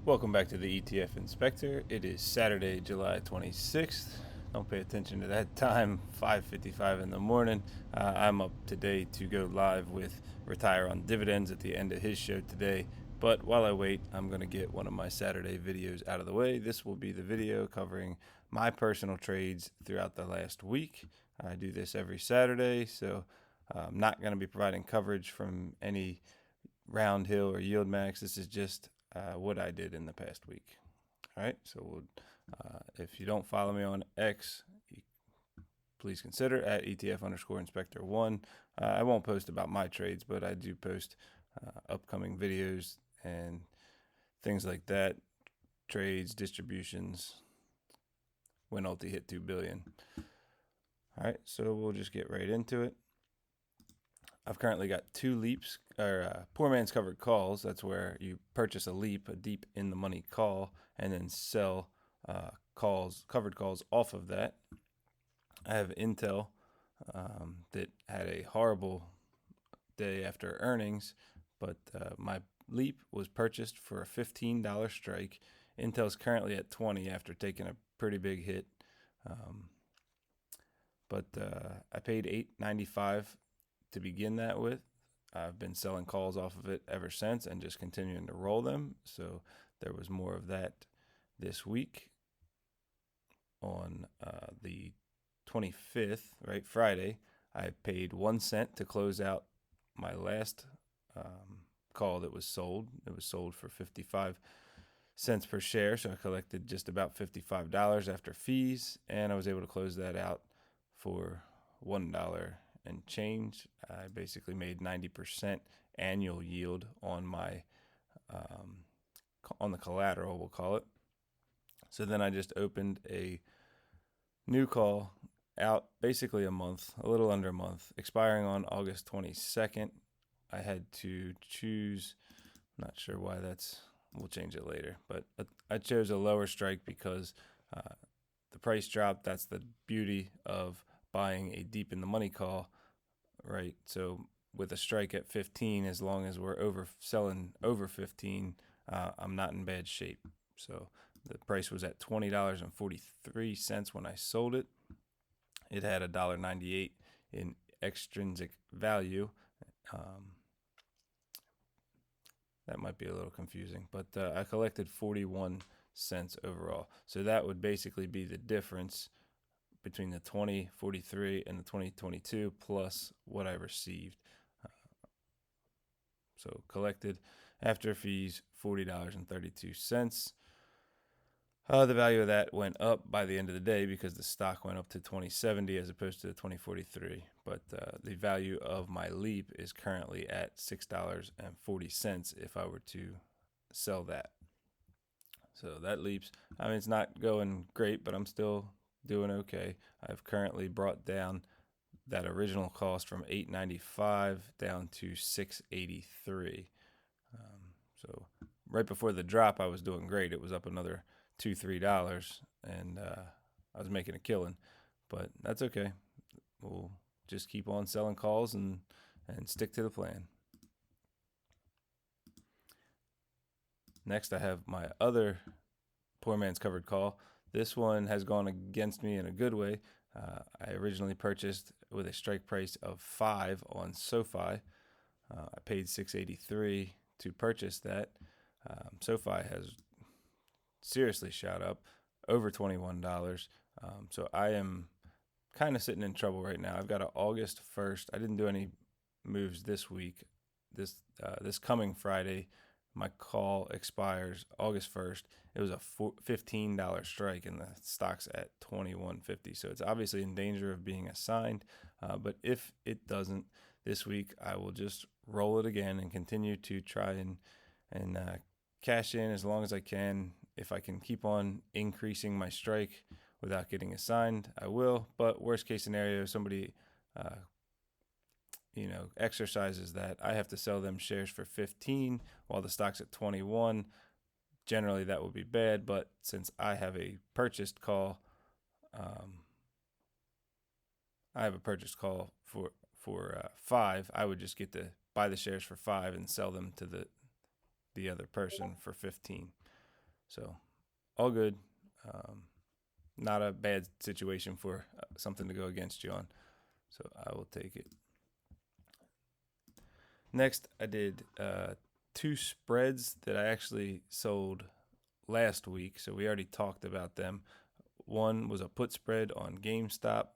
Welcome back to the ETF Inspector. It is Saturday, July 26th. Don't pay attention to that time, 5:55 in the morning. I'm up today to go live with Retire on Dividends at the end of his show today. But while I wait, I'm going to get one of my Saturday videos out of the way. This will be the video covering my personal trades throughout the last week. I do this every Saturday, so I'm not going to be providing coverage from any round hill or yield max. This is just what I did in the past week. All right, so if you don't follow me on X, please consider at ETF_inspector1. I won't post about my trades, but I do post upcoming videos and things like that, trades, distributions, when Ulti hit 2 billion. All right, so we'll just get right into it. I've currently got two leaps, or poor man's covered calls. That's where you purchase a leap, a deep in the money call, and then sell covered calls off of that. I have Intel that had a horrible day after earnings, but my leap was purchased for a $15 strike. Intel's currently at 20 after taking a pretty big hit, but I paid $8.95 to begin that with. I've been selling calls off of it ever since and just continuing to roll them. So there was more of that this week. On the 25th, right, Friday, I paid 1 cent to close out my last call that was sold. It was sold for 55 cents per share, so I collected just about $55 after fees, and I was able to close that out for $1 and change. I basically made 90% annual yield on my on the collateral, we'll call it. So then I just opened a new call out basically a month, a little under a month, expiring on August 22nd. I had to choose, I'm not sure why that's, we'll change it later, but I chose a lower strike because the price dropped. That's the beauty of buying a deep in the money call, right? So with a strike at 15, as long as we're selling over 15, I'm not in bad shape. So the price was at $20.43 when I sold it. It had $1.98 in extrinsic value. That might be a little confusing, but I collected 41 cents overall. So that would basically be the difference between the 2043 and the 2022 plus what I received. So collected after fees, $40.32. The value of that went up by the end of the day because the stock went up to 2070 as opposed to the 2043. But the value of my leap is currently at $6.40 if I were to sell that. So that leaps. I mean, it's not going great, but I'm still doing okay. I've currently brought down that original cost from $8.95 down to $6.83. So right before the drop, I was doing great. It was up another $2-3, and I was making a killing. But that's okay. We'll just keep on selling calls and stick to the plan. Next, I have my other poor man's covered call. This one has gone against me in a good way. I originally purchased with a strike price of 5 on SoFi. I paid $6.83 to purchase that. SoFi has seriously shot up over $21. So I am kind of sitting in trouble right now. I've got an August 1st. I didn't do any moves this week. This coming Friday, my call expires August 1st. It was a $15 strike, and the stock's at $21.50. So it's obviously in danger of being assigned. But if it doesn't this week, I will just roll it again and continue to try and cash in as long as I can. If I can keep on increasing my strike without getting assigned, I will. But worst case scenario, somebody exercises that, I have to sell them shares for 15 while the stock's at 21. Generally, that would be bad, but since I have a purchased call, for 5. I would just get to buy the shares for 5 and sell them to the other person for 15. So all good. Not a bad situation for something to go against you on. So I will take it. Next, I did two spreads that I actually sold last week. So we already talked about them. One was a put spread on GameStop,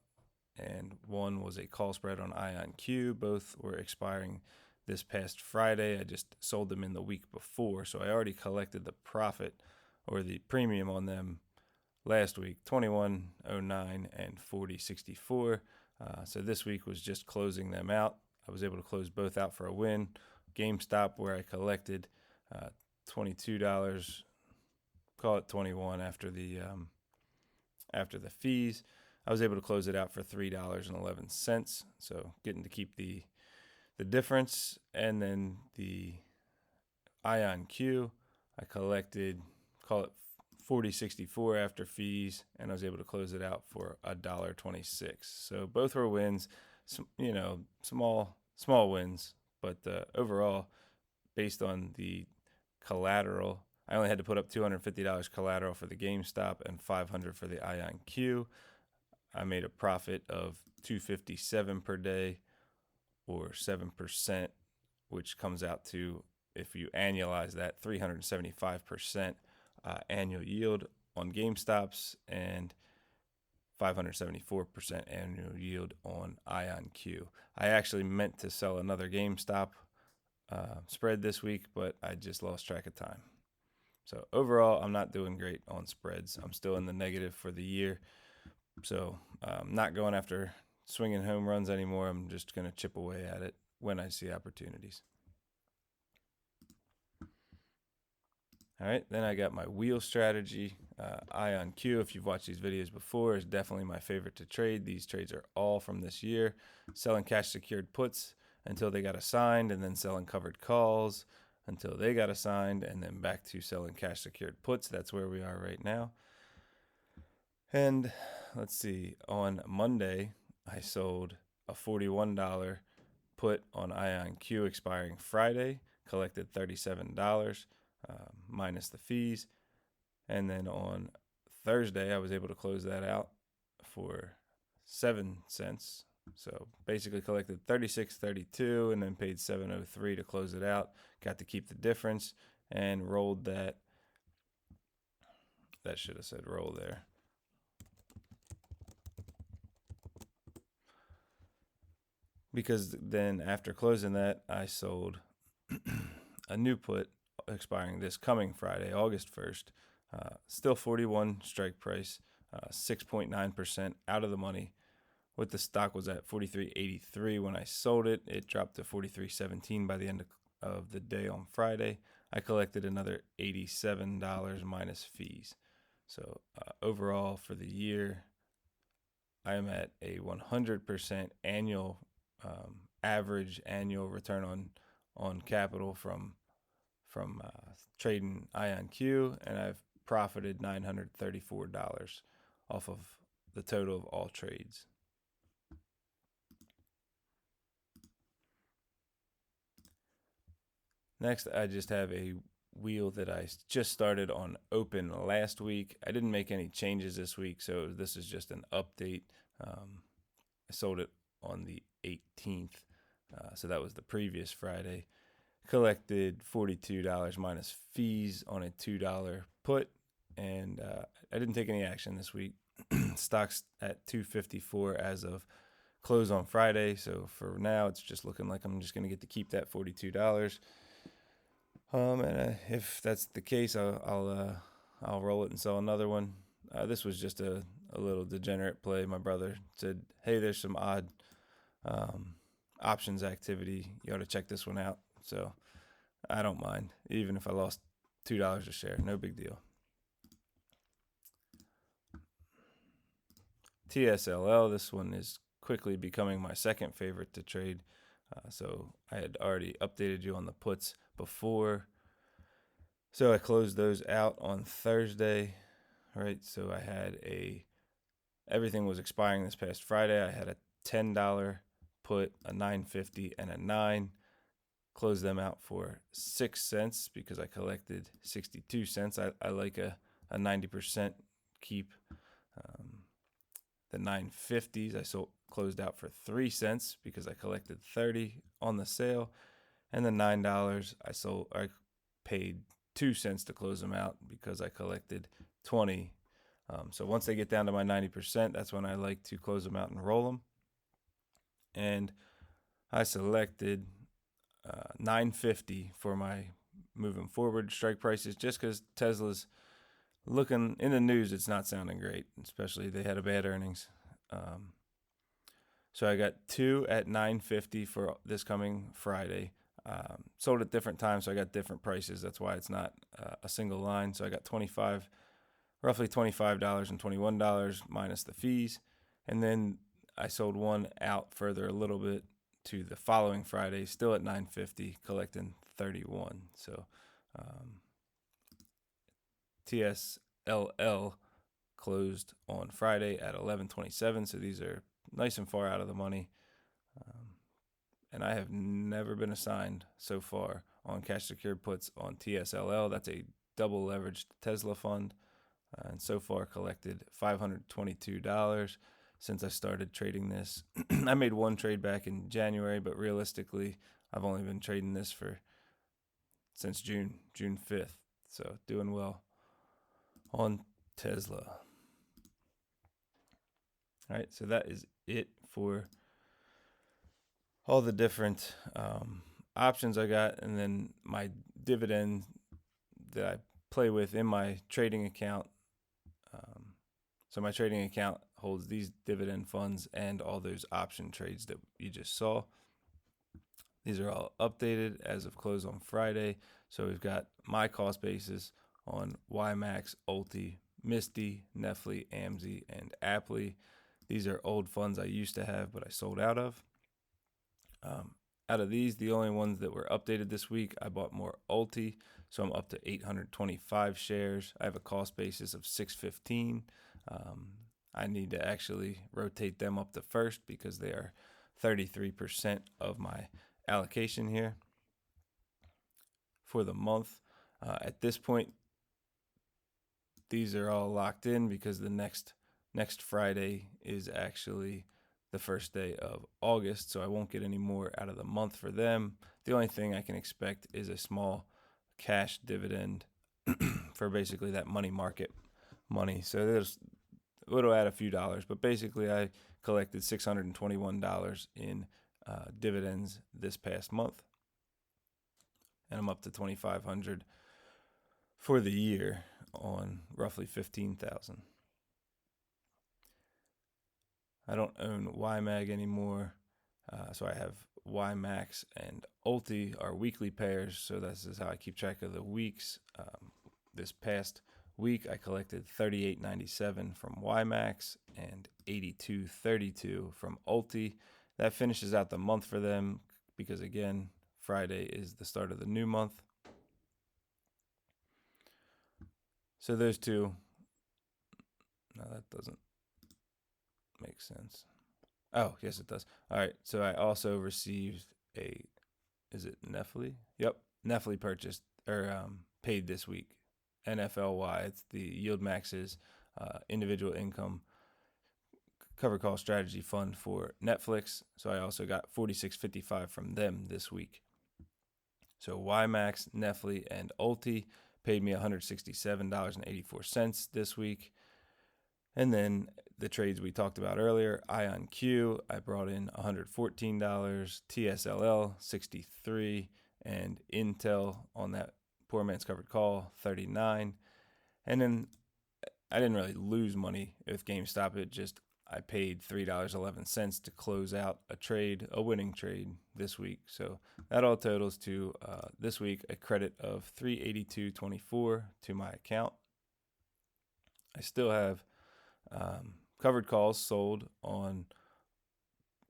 and one was a call spread on IonQ. Both were expiring this past Friday. I just sold them in the week before, so I already collected the profit or the premium on them last week, 21.09 and 40.64. So this week was just closing them out. I was able to close both out for a win. GameStop, where I collected $22, call it 21 after the fees. I was able to close it out for $3.11. So getting to keep the difference. And then the IonQ, I collected, call it 40.64 after fees, and I was able to close it out for $1.26. So both were wins, small wins, but overall, based on the collateral, I only had to put up $250 collateral for the GameStop and $500 for the IonQ. I made a profit of $257 per day, or 7%, which comes out to, if you annualize that, 375% annual yield on GameStops and 574% annual yield on IonQ. I actually meant to sell another GameStop spread this week, but I just lost track of time. So overall, I'm not doing great on spreads. I'm still in the negative for the year. So I'm not going after swinging home runs anymore. I'm just going to chip away at it when I see opportunities. All right, then I got my wheel strategy. IonQ, if you've watched these videos before, is definitely my favorite to trade. These trades are all from this year. Selling cash secured puts until they got assigned, and then selling covered calls until they got assigned, and then back to selling cash secured puts. That's where we are right now. And let's see, on Monday, I sold a $41 put on IonQ expiring Friday, collected $37 minus the fees. And then on Thursday, I was able to close that out for 7 cents. So basically collected $36.32 and then paid $7.03 to close it out. Got to keep the difference and rolled that. That should have said roll there. Because then after closing that, I sold a new put expiring this coming Friday, August 1st. Still 41 strike price, 6.9% out of the money. What the stock was at 43.83 when I sold it. It dropped to 43.17 by the end of the day on Friday. I collected another $87 minus fees. So overall for the year, I am at a 100% annual average annual return on capital from trading IonQ, and I've profited $934 off of the total of all trades. Next, I just have a wheel that I just started on open last week. I didn't make any changes this week, so this is just an update. I sold it on the 18th, so that was the previous Friday. Collected $42 minus fees on a $2 put, and I didn't take any action this week. Stock's at $254 as of close on Friday, so for now it's just looking like I'm just going to get to keep that $42. And if that's the case, I'll roll it and sell another one. This was just a little degenerate play. My brother said, "Hey, there's some odd options activity. You ought to check this one out." So I don't mind, even if I lost $2 a share. No big deal. TSLL, this one is quickly becoming my second favorite to trade. So I had already updated you on the puts before. So I closed those out on Thursday. All right, so I had everything was expiring this past Friday. I had a $10 put, a $9.50, and a $9. closed them out for 6 cents because I collected 62 cents. I like a 90% keep. The 950s I closed out for 3 cents because I collected 30 on the sale, and the $9 I paid 2 cents to close them out because I collected 20. So once they get down to my 90%, that's when I like to close them out and roll them. And I selected 950 for my moving forward strike prices, just because Tesla's looking in the news. It's not sounding great, especially they had a bad earnings. So I got 2 at 950 for this coming Friday. Sold at different times, so I got different prices. That's why it's not a single line. So I got roughly $25 and $21 minus the fees. And then I sold one out further a little bit to the following Friday, still at 950, collecting 31. So TSLL closed on Friday at 11.27. So these are nice and far out of the money. And I have never been assigned so far on cash secured puts on TSLL. That's a double leveraged Tesla fund. And so far collected $522 since I started trading this. I made one trade back in January, but realistically, I've only been trading this since June 5th. So doing well on Tesla. All right, so that is it for all the different options I got, and then my dividend that I play with in my trading account. So my trading account holds these dividend funds and all those option trades that you just saw. These are all updated as of close on Friday. So we've got my cost basis on YMAX, Ulti, Misty, Nefli, Amzi, and Aptly. These are old funds I used to have, but I sold out of. Out of these, the only ones that were updated this week, I bought more Ulti, so I'm up to 825 shares. I have a cost basis of 615. I need to actually rotate them up to first because they are 33% of my allocation here for the month. At this point, these are all locked in because the next Friday is actually the first day of August, so I won't get any more out of the month for them. The only thing I can expect is a small cash dividend for basically that money market money. So it'll add a few dollars, but basically I collected $621 in dividends this past month, and I'm up to $2,500 for the year on roughly 15,000. I don't own YMAG anymore, so I have YMAX and Ulti are weekly pairs, so this is how I keep track of the weeks. This past week, I collected $38.97 from YMAX and $82.32 from Ulti. That finishes out the month for them because, again, Friday is the start of the new month. So those two, no, that doesn't make sense. Oh, yes, it does. All right, so I also received is it Nefli? Yep, Nefli purchased or paid this week. NFLY, it's the Yield Max's individual income covered call strategy fund for Netflix. So I also got $46.55 from them this week. So YMAX, Nefli, and Ulti paid me $167.84 this week. And then the trades we talked about earlier, IonQ, I brought in $114, TSLL $63, and Intel on that poor man's covered call $39. And then I didn't really lose money with GameStop. I paid $3.11 to close out a winning trade this week. So that all totals to this week a credit of $382.24 to my account. I still have covered calls sold on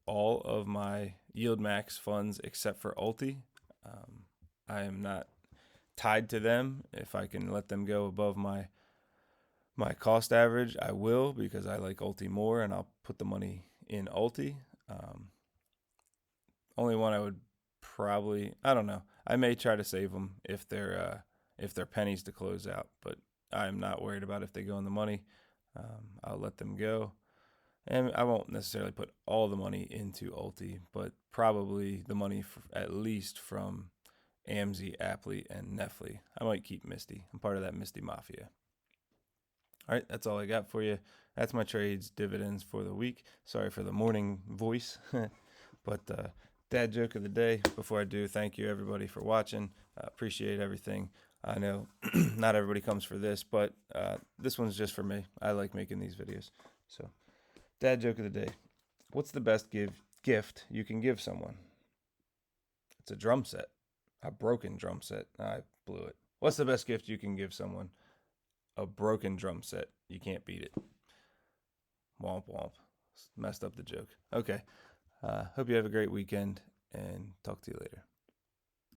all of my Yield Max funds except for Ulti. I am not tied to them. If I can let them go above my cost average, I will, because I like Ulti more, and I'll put the money in Ulti. Only one I would probably, I don't know. I may try to save them if they're pennies to close out, but I'm not worried about if they go in the money. I'll let them go, and I won't necessarily put all the money into Ulti, but probably the money at least from AMZ, Aptly, and Nefly. I might keep Misty. I'm part of that Misty Mafia. All right, that's all I got for you. That's my trades, dividends for the week. Sorry for the morning voice, but dad joke of the day. Before I do, thank you everybody for watching. Appreciate everything. I know not everybody comes for this, but this one's just for me. I like making these videos. So, dad joke of the day. What's the best gift you can give someone? It's a drum set. A broken drum set. I blew it. What's the best gift you can give someone? A broken drum set. You can't beat it. Womp womp. Messed up the joke. Okay. Hope you have a great weekend and talk to you later.